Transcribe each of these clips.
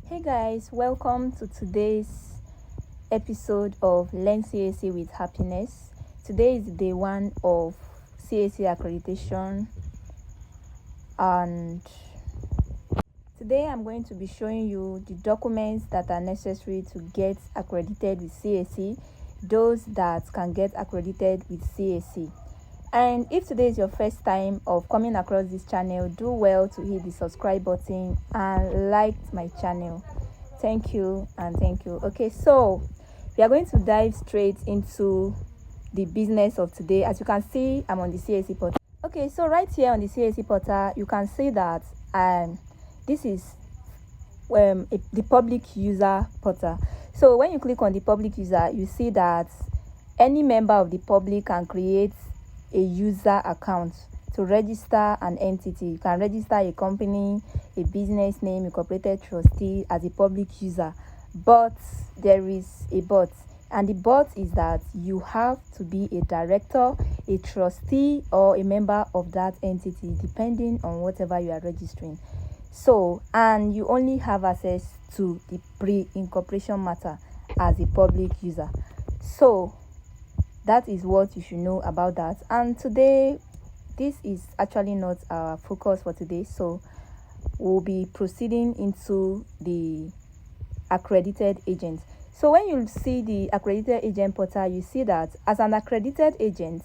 Hey guys, welcome to today's episode of Learn CAC with Happiness. Today is day one of CAC Accreditation, and today I'm going to be showing you the documents that are necessary to get accredited with CAC, those that can get accredited with CAC. And if today is your first time of coming across this channel, do well to hit the subscribe button and like my channel. Thank you and thank you. Okay, so we are going to dive straight into the business of today. As you can see, I'm on the CAC portal. Okay, so right here on the CAC portal, you can see that this is the public user portal. So when you click on the public user, you see that any member of the public can create a user account to register an entity. You can register a company, a business name, incorporated trustee as a public user, but there is a but, and the but is that you have to be a director, a trustee, or a member of that entity, depending on whatever you are registering. So, and you only have access to the pre-incorporation matter as a public user. So that is what you should know about that. And today, this is actually not our focus for today, so we'll be proceeding into the accredited agent. So when you see the accredited agent portal, you see that as an accredited agent,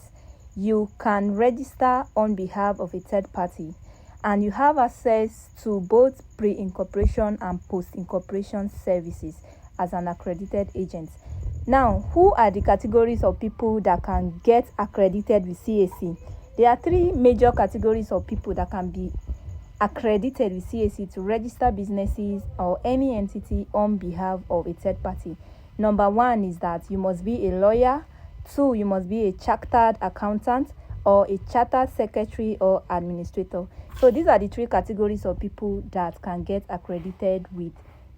you can register on behalf of a third party, and you have access to both pre-incorporation and post-incorporation services as an accredited agent. Now, who are the categories of people that can get accredited with CAC? There are three major categories of people that can be accredited with CAC to register businesses or any entity on behalf of a third party. Number one is that you must be a lawyer. Two, you must be a chartered accountant or a chartered secretary or administrator. So these are the three categories of people that can get accredited with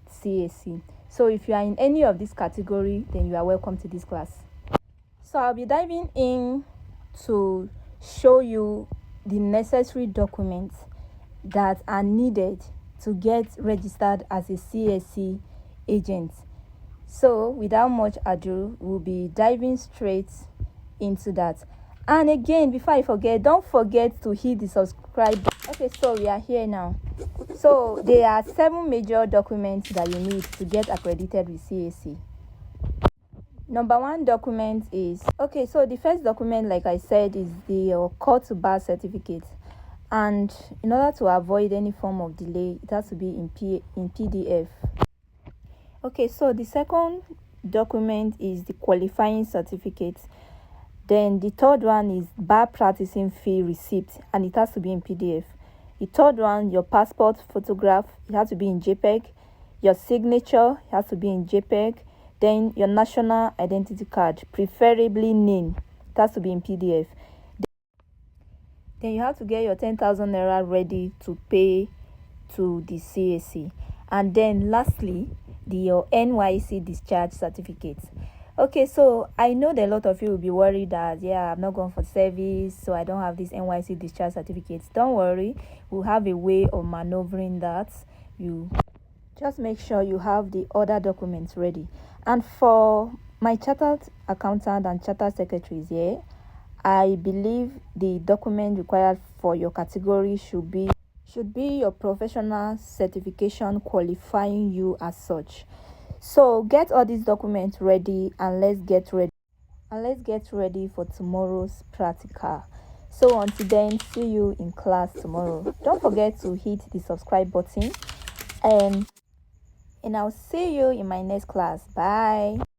CAC. So if you are in any of this category, then you are welcome to this class. So I'll be diving in to show you the necessary documents that are needed to get registered as a CAC agent. So without much ado, we'll be diving straight into that. And again, before I forget, don't forget to hit the subscribe button. Okay, so we are here now. So there are 7 major documents that you need to get accredited with CAC. Number 1 document is, okay, so the first document, like I said, is the call to bar certificate. And in order to avoid any form of delay, it has to be in PDF. Okay, so the second document is the qualifying certificate. Then the third one is bar practicing fee receipt, and it has to be in PDF. The third one, your passport photograph, it has to be in JPEG. Your signature has to be in JPEG. Then your national identity card, preferably NIN, it has to be in PDF. Then you have to get your 10,000 naira ready to pay to the CAC. And then lastly, your NYC discharge certificate. Okay, so I know that a lot of you will be worried that, I'm not going for service, so I don't have this NYC discharge certificates. Don't worry, we'll have a way of maneuvering that. You just make sure you have the other documents ready. And for my chartered accountant and chartered secretaries here, I believe the document required for your category should be your professional certification qualifying you as such. So get all these documents ready, and let's get ready for tomorrow's practical. So until then, see you in class tomorrow. Don't forget to hit the subscribe button, and I'll see you in my next class. Bye.